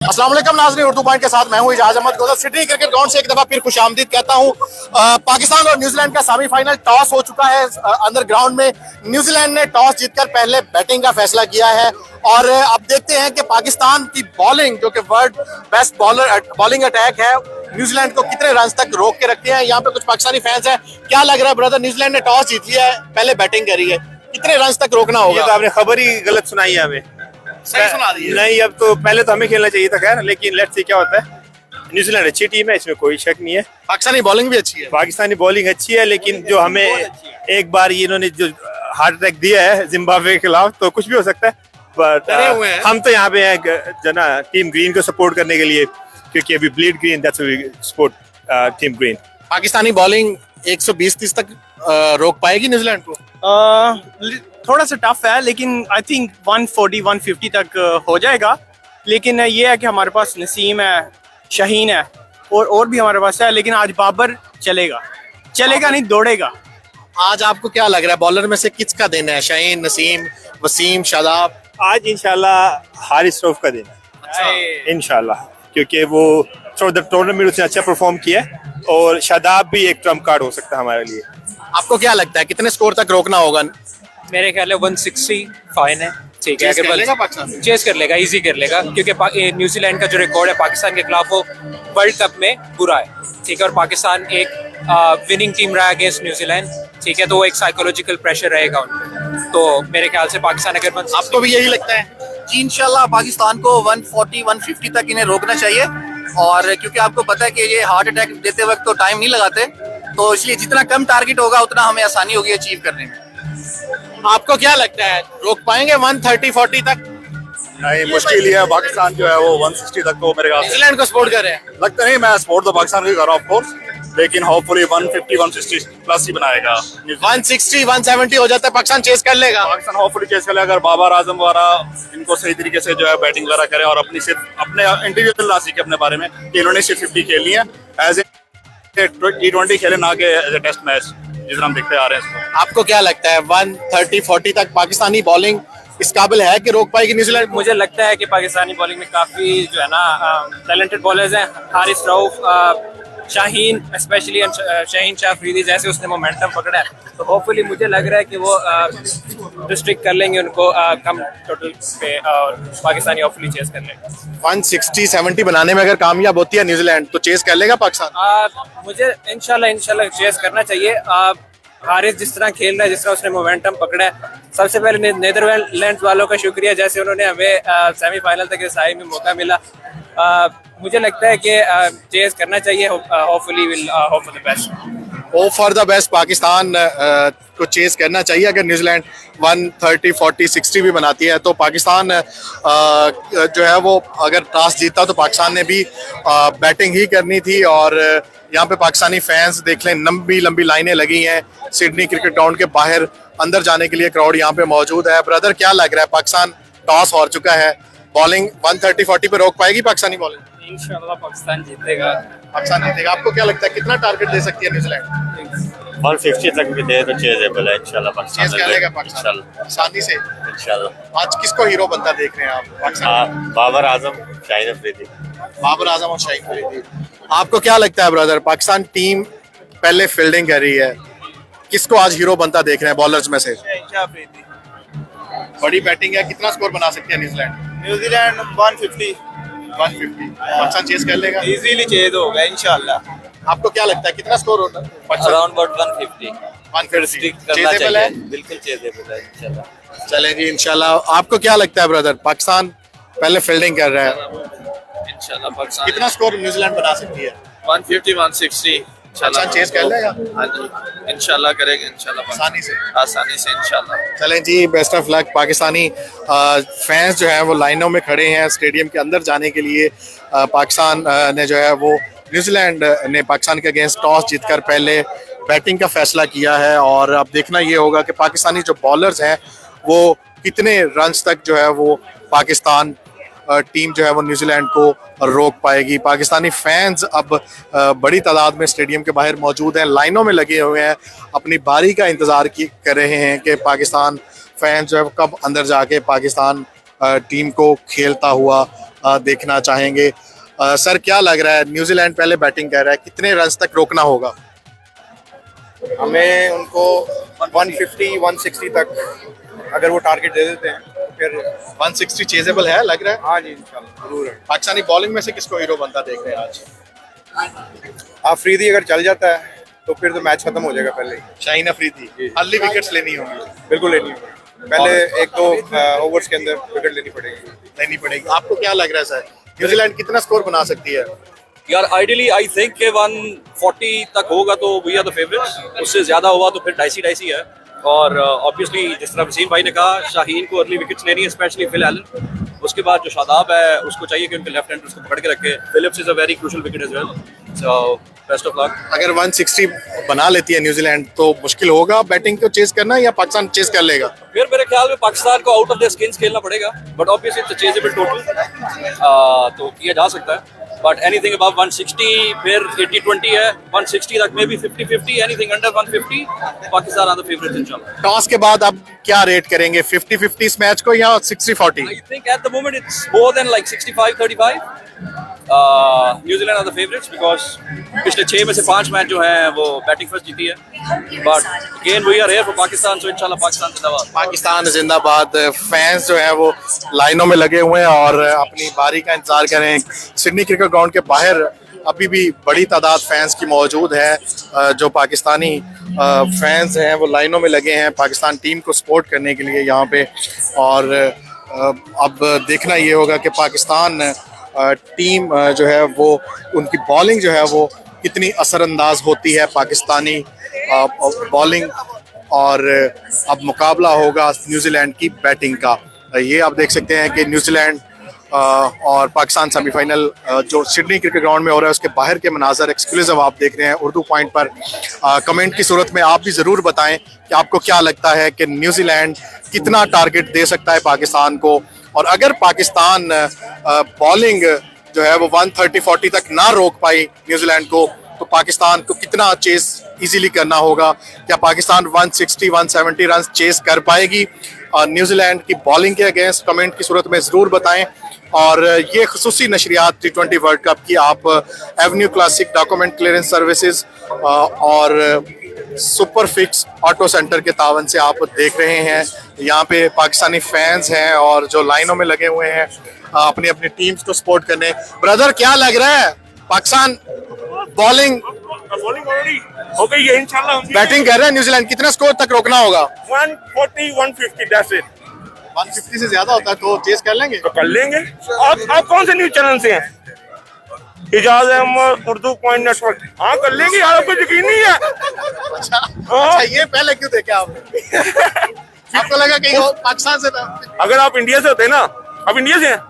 अस्सलाम वालेकुम नाज़रीन, उर्दू पॉइंट के साथ मैं हूं इजाज़ अहमद गोदर। सिडनी क्रिकेट ग्राउंड से एक दफा फिर खुशामदीद कहता हूं। पाकिस्तान और न्यूजीलैंड का सेमीफाइनल टॉस हो चुका है अंदर ग्राउंड में। न्यूजीलैंड ने टॉस जीतकर पहले बैटिंग का फैसला किया है और अब देखते हैं कि पाकिस्तान की बॉलिंग, जो कि वर्ल्ड बेस्ट बॉलिंग अटैक है, न्यूजीलैंड को कितने रन तक रोक के रखते हैं। यहाँ पे कुछ पाकिस्तानी फैंस हैं। क्या लग रहा है ब्रदर, न्यूजीलैंड ने टॉस जीत लिया है, पहले बैटिंग करी है, कितने रन तक रोकना होगा? ये तो आपने खबर ही गलत सुनाई है हमें। सही सुना दी है। नहीं, अब तो पहले तो हमें खेलना चाहिए था खैर, लेकिन लेट्स सी क्या होता है। न्यूजीलैंड अच्छी टीम है, इसमें कोई शक नहीं है। पाकिस्तानी बॉलिंग भी अच्छी है। पाकिस्तानी बॉलिंग अच्छी है, लेकिन जो हमें एक बार ये इन्होंने जो हार्ट अटैक दिया है जिम्बाब्वे के खिलाफ, तो कुछ भी हो सकता है। बट हम तो यहाँ पे हैं जना टीम ग्रीन को सपोर्ट करने के लिए, क्योंकि अभी bleed green, that's we support team green. Pakistani bowling 120-30 तक रोक पाएगी न्यूजीलैंड को? थोड़ा सा टफ है, लेकिन आई थिंक 140-150 तक हो जाएगा। लेकिन ये है कि हमारे पास नसीम है, शाहीन है और भी हमारे पास है, लेकिन आज बाबर चलेगा नहीं, दौड़ेगा। आज आपको क्या लग रहा है बॉलर में से किसका देना है? शाहीन, नसीम, वसीम, शादाब? आज इंशाल्लाह हारिस रऊफ का देना है इंशाल्लाह, क्योंकि वो थ्रू द टूर्नामेंट उसने अच्छा परफॉर्म किया है और शादाब भी एक ट्रम्प कार्ड हो सकता है हमारे लिए। आपको क्या लगता है कितने स्कोर तक रोकना होगा? मेरे ख्याल है 160 फाइन है, ठीक है। पाकिस्तान चेस कर लेगा, इजी कर लेगा, क्योंकि न्यूजीलैंड का जो रिकॉर्ड है पाकिस्तान के खिलाफ वो वर्ल्ड कप में बुरा है, ठीक है। और पाकिस्तान एक विनिंग टीम रहा अगेंस्ट न्यूजीलैंड, ठीक है, तो वो एक साइकोलॉजिकल प्रेशर रहेगा उन पे। तो मेरे ख्याल से पाकिस्तान अगर आपको भी यही लगता है? जी इंशाल्लाह पाकिस्तान को 140-150 तक इन्हें रोकना चाहिए। और क्योंकि आपको पता है कि ये हार्ट अटैक देते वक्त तो टाइम नहीं लगाते, तो इसलिए जितना कम टारगेट होगा उतना हमें आसानी होगी अचीव करने में। आपको क्या लगता है रोक पाएंगे 130-40 तक? नहीं, मुश्किल ही है। पाकिस्तान जो है वो 160 तक तो मेरे ख्याल से न्यूजीलैंड को सपोर्ट कर रहे हैं? लगता नहीं। मैं सपोर्ट तो पाकिस्तान को कर रहा हूँ ऑफ कोर्स, लेकिन होपफुली 150-160 प्लस ही बनाएगा। 160-170 हो जाता है, पाकिस्तान चेस कर लेगा। पाकिस्तान होपफुली चेस कर लेगा अगर बाबर आजम वगैरह इनको सही तरीके से जो है बैटिंग वगैरह करे और अपनी सिर्फ अपने इंडिविजुअल ना सीखे अपने बारे में कि इन्होंने सिर्फ 50 खेलनी है, एज ए T20 खेले, ना कि एज ए टेस्ट मैच जिस तरह हम देखते आ रहे हैं। आपको क्या लगता है 130-40 तक पाकिस्तानी बॉलिंग इस काबिल है कि रोक पाएगी न्यूजीलैंड? मुझे लगता है कि पाकिस्तानी बॉलिंग में काफ़ी जो है ना टैलेंटेड बॉलर्स हैं। हारिस रऊफ, शाहीन स्पेशली, शाहीन शाह अफरीदी जैसे उसने मोमेंटम पकड़ा है, तो होपफुली मुझे लग रहा है कि वो रिस्ट्रिक्ट कर लेंगे उनको कम टोटल पे और पाकिस्तानी होपफुली चेस कर लेंगे। 160-70 बनाने में अगर कामयाब होती है न्यूजीलैंड तो चेस कर लेगा पाकिस्तान? मुझे इंशाल्लाह चेस करना चाहिए। हारिस जिस तरह खेल रहा है, जिस तरह उसने मोमेंटम पकड़ा है, सबसे पहले नीदरलैंड वालों का शुक्रिया, जैसे उन्होंने हमें सेमीफाइनल तक रसाई में मौका मिला। मुझे लगता है कि चेस करना चाहिए। Hopefully will hope for the best. Hope for the best. Pakistan को चेस करना चाहिए। अगर न्यूजीलैंड 130-40-60 भी बनाती है तो पाकिस्तान जो है वो अगर टॉस जीता तो पाकिस्तान ने भी बैटिंग ही करनी थी। और यहाँ पे पाकिस्तानी फैंस देख लें, लंबी लंबी लाइनें लगी हैं सिडनी क्रिकेट ग्राउंड के बाहर। अंदर जाने के लिए क्राउड यहाँ पे मौजूद है। ब्रदर क्या लग रहा है, पाकिस्तान टॉस हार चुका है, बॉलिंग 130-40 पे रोक पाएगी पाकिस्तानी बॉलिंग? इंशाल्लाह पाकिस्तान जीतेगा। पाकिस्तान जीतेगा। आपको क्या लगता है कितना टारगेट दे सकती है न्यूजीलैंड? 150 तक भी दे तो चेजेबल है इंशाल्लाह। पाकिस्तान चेस करेगा पाकिस्तान आसानी से इंशाल्लाह। आज किसको हीरो बनता देख रहे हैं आप पाकिस्तान? बाबर आजम, शाहीन अफरीदी। बाबर आजम और शाहीन अफरीदी। आपको क्या लगता है ब्रदर, पाकिस्तान टीम पहले फील्डिंग कर रही है, किसको आज हीरो बनता देख रहे हैं बॉलर्स में से? बड़ी बैटिंग है, कितना स्कोर बना सकती है न्यूजीलैंड? न्यूजीलैंड 150 पाकिस्तान चेस कर लेगा? इजीली चेज होगा इंशाल्लाह। आपको क्या लगता है कितना स्कोर होता है? अराउंड अबाउट 150 150 करना चेजेबल चाहिए, है? बिल्कुल चेजेबल है इंशाल्लाह। चलें जी इंशाल्लाह। आपको क्या लगता है ब्रदर, पाकिस्तान पहले फील्डिंग कर रहा है, इंशाल्लाह पाकिस्तान कितना स्कोर न्यूजीलैंड बना सकती है? 150-160 पाकिस्तान चेस कर लेगा? हाँ जी इंशाल्लाह करेगा इंशाल्लाह, आसानी से इंशाल्लाह। चलें जी, best of luck. Pakistani fans जो हैं वो लाइनों में खड़े हैं स्टेडियम के अंदर जाने के लिए। पाकिस्तान ने जो है वो न्यूजीलैंड ने पाकिस्तान के अगेंस्ट टॉस जीतकर पहले बैटिंग का फैसला किया है। और अब देखना ये होगा कि पाकिस्तानी जो बॉलर्स हैं वो कितने रन्स तक जो है वो पाकिस्तान टीम जो है वो न्यूजीलैंड को रोक पाएगी। पाकिस्तानी फैंस अब बड़ी तादाद में स्टेडियम के बाहर मौजूद हैं, लाइनों में लगे हुए हैं, अपनी बारी का इंतज़ार कर रहे हैं कि पाकिस्तान फैंस जो है कब अंदर जाके पाकिस्तान टीम को खेलता हुआ देखना चाहेंगे। सर क्या लग रहा है, न्यूजीलैंड पहले बैटिंग कर रहा है, कितने रन तक रोकना होगा? हमें उनको 150 160 तक अगर वो टारगेट दे देते हैं तो फिर 160 चेजेबल है लग रहा है। हाँ जी इंशाल्लाह जरूर है। पाकिस्तानी बॉलिंग में से किसको हीरो बनता देख रहे हैं आज? अफरीदी अगर चल जाता है तो फिर तो मैच खत्म हो जाएगा पहले ही। शाहीन अफरीदी अर्ली विकेट्स लेनी होंगी। बिल्कुल लेनी होगी, पहले एक दो ओवर्स के अंदर विकेट लेनी पड़ेगी। आपको क्या लग रहा है सर, न्यूजीलैंड कितना स्कोर बना सकती है? यार आइडियली आई थिंक के 140 तक होगा तो वी आर द फेवरेट्स, उससे ज्यादा हुआ तो फिर डाइसी है। और ऑब्वियसली जिस तरह वसीम भाई ने कहा, शाहीन को अर्ली विकेट्स लेनी है, स्पेशली फिल एलन। उसके बाद जो शादाब है उसको चाहिए कि उनके लेफ्ट हैंड उसको पकड़ के रखे। Phillips is a very crucial wicket as well, so best of luck. अगर 160 बना लेती है न्यूजीलैंड तो मुश्किल होगा बैटिंग को चेज करना, या पाकिस्तान चेज कर लेगा? फिर मेरे ख्याल में पाकिस्तान को आउट ऑफ द स्किन्स खेलना पड़ेगा, but obviously it's chasable total, तो किया जा सकता है। बट एनीथिंग अबव 160, फिर 80-20 है, 160 तक में भी 50-50, anything under 150 Pakistan are the favourites इंशाल्लाह। टॉस के बाद आप क्या रेट करेंगे, 50-50 इस मैच को या 60-40? I think at the moment it's more than like 65-35. New Zealand are the favourites because पिछले 6 में से 5 मैच जो हैं वो बैटिंग फर्स्ट जीती है। But again we are here for Pakistan, so इंशाल्लाह पाकिस्तान जिंदाबाद। पाकिस्तान जिंदाबाद। फैंस जो है वो लाइनों में लगे हुए हैं और अपनी बारी का इंतजार कर रहे हैं। सिडनी क्रिकेट ग्राउंड के बाहर अभी भी बड़ी तादाद फैंस की मौजूद है। जो पाकिस्तानी फैंस हैं वो लाइनों में लगे हैं पाकिस्तान टीम को सपोर्ट करने के लिए यहाँ पे। और अब देखना ये होगा कि पाकिस्तान टीम जो है वो, उनकी बॉलिंग जो है वो कितनी असरअंदाज होती है पाकिस्तानी बॉलिंग। और अब मुकाबला होगा न्यूजीलैंड की बैटिंग का। ये आप देख सकते हैं कि न्यूजीलैंड और पाकिस्तान सेमीफाइनल जो सिडनी क्रिकेट ग्राउंड में हो रहा है उसके बाहर के मनाजर एक्सक्लूसिव आप देख रहे हैं उर्दू पॉइंट पर। कमेंट की सूरत में आप भी ज़रूर बताएं कि आपको क्या लगता है कि न्यूजीलैंड कितना टारगेट दे सकता है पाकिस्तान को, और अगर पाकिस्तान बॉलिंग जो है वो 130-40 तक ना रोक पाई न्यूजीलैंड को तो पाकिस्तान को कितना चेस इजीली करना होगा। क्या पाकिस्तान 160-170 रन चेस कर पाएगी न्यूजीलैंड की बॉलिंग के अगेंस्ट? कमेंट की सूरत में ज़रूर बताएं। और ये खुसूसी नशरियात T20 वर्ल्ड कप की आप Avenue classic document clearance services और सुपर फिक्स ऑटो सेंटर के तावन से आप देख रहे हैं। यहाँ पे पाकिस्तानी फैंस हैं और जो लाइनों में लगे हुए हैं अपनी अपनी टीम्स को सपोर्ट करने। ब्रदर क्या लग रहा है, पाकिस्तान बॉलिंग हो गई है इंशाल्लाह। बैटिंग कर रहे हैं न्यूजीलैंड, कितना स्कोर तक रोकना होगा? 140 150 दैट्स इट। 150 से ज्यादा होता है तो चेस कर लेंगे? तो कर लेंगे। आप कौन से न्यूज चैनल से हैं? Ijaz Ahmed, Urdu point network. हाँ कर लेंगे यार, आपको यकीन नहीं है? अच्छा ये पहले क्यों देखा आपने? आपको लगा कहीं और पाकिस्तान से था? अगर आप इंडिया से होते ना, आप इंडिया से हैं,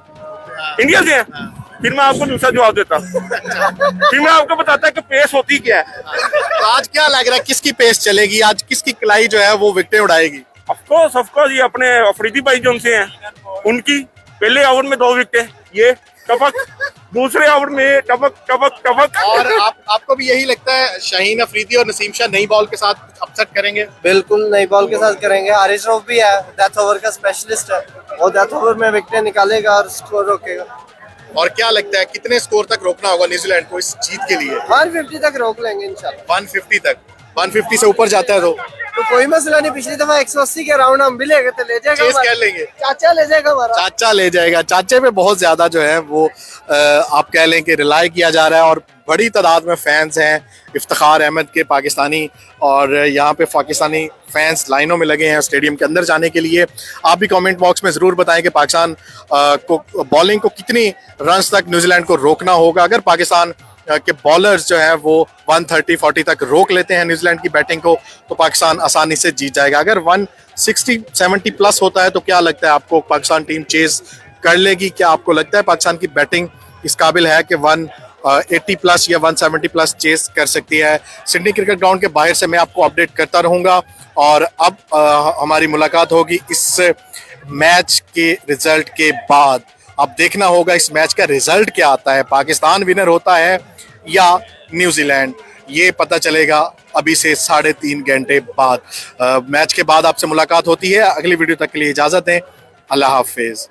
इंडिया से हैं, फिर मैं आपको दूसरा जवाब देता। फिर मैं आपको बताता कि पेस होती क्या है। तो आज क्या लग रहा है किसकी पेस चलेगी, आज किसकी कलाई जो है वो विकेटें उड़ाएगी? ऑफ कोर्स ये अपने अफरीदी भाई जो उनसे हैं उनकी पहले ओवर में 2 विकेटें, ये टपक, दूसरे ओवर में टपक टपक टपक। और आपको भी यही लगता है शाहीन अफरीदी और नसीम शाह नई बॉल के साथ अपसेट करेंगे? बिल्कुल नई बॉल के साथ करेंगे। हारिस रऊफ भी है, डेथ ओवर का स्पेशलिस्ट है, वो डेथ ओवर में विकेटें निकालेगा और स्कोर रोकेगा। और क्या लगता है कितने स्कोर तक रोकना होगा न्यूजीलैंड को इस जीत के लिए? 150 तक रोक लेंगे इंशाल्लाह। 150 तक? 150 से ऊपर जाता है तो कोई मसला नहीं, पिछली दफा 180 के राउंड हम भी ले गए थे, ले जाएगा चेस कर लेंगे। चाचा ले जाएगा हमारा, चाचा ले जाएगा। चाचे पे बहुत ज्यादा जो है वो आप कह लें कि रिलाई किया जा रहा है और बड़ी तादाद में फैंस हैं इफ्तिखार अहमद के पाकिस्तानी। और यहाँ पे पाकिस्तानी फैंस लाइनों में लगे हैं स्टेडियम के अंदर जाने के लिए। आप भी कमेंट बॉक्स में ज़रूर बताएं कि पाकिस्तान को बॉलिंग को कितनी रन्स तक न्यूजीलैंड को रोकना होगा। अगर पाकिस्तान के बॉलर्स जो है वो 130-40 तक रोक लेते हैं न्यूजीलैंड की बैटिंग को तो पाकिस्तान आसानी से जीत जाएगा। अगर 160-70 प्लस होता है तो क्या लगता है आपको पाकिस्तान टीम चेस कर लेगी? क्या आपको लगता है पाकिस्तान की बैटिंग इस काबिल है कि 180 प्लस या 170 प्लस चेस कर सकती है? सिडनी क्रिकेट ग्राउंड के बाहर से मैं आपको अपडेट करता रहूँगा। और अब हमारी मुलाकात होगी इस मैच के रिजल्ट के बाद। अब देखना होगा इस मैच का रिजल्ट क्या आता है, पाकिस्तान विनर होता है या न्यूजीलैंड, ये पता चलेगा अभी से 3.5 घंटे बाद। मैच के बाद आपसे मुलाकात होती है। अगली वीडियो तक के लिए इजाज़त दें। अल्लाह हाफिज़।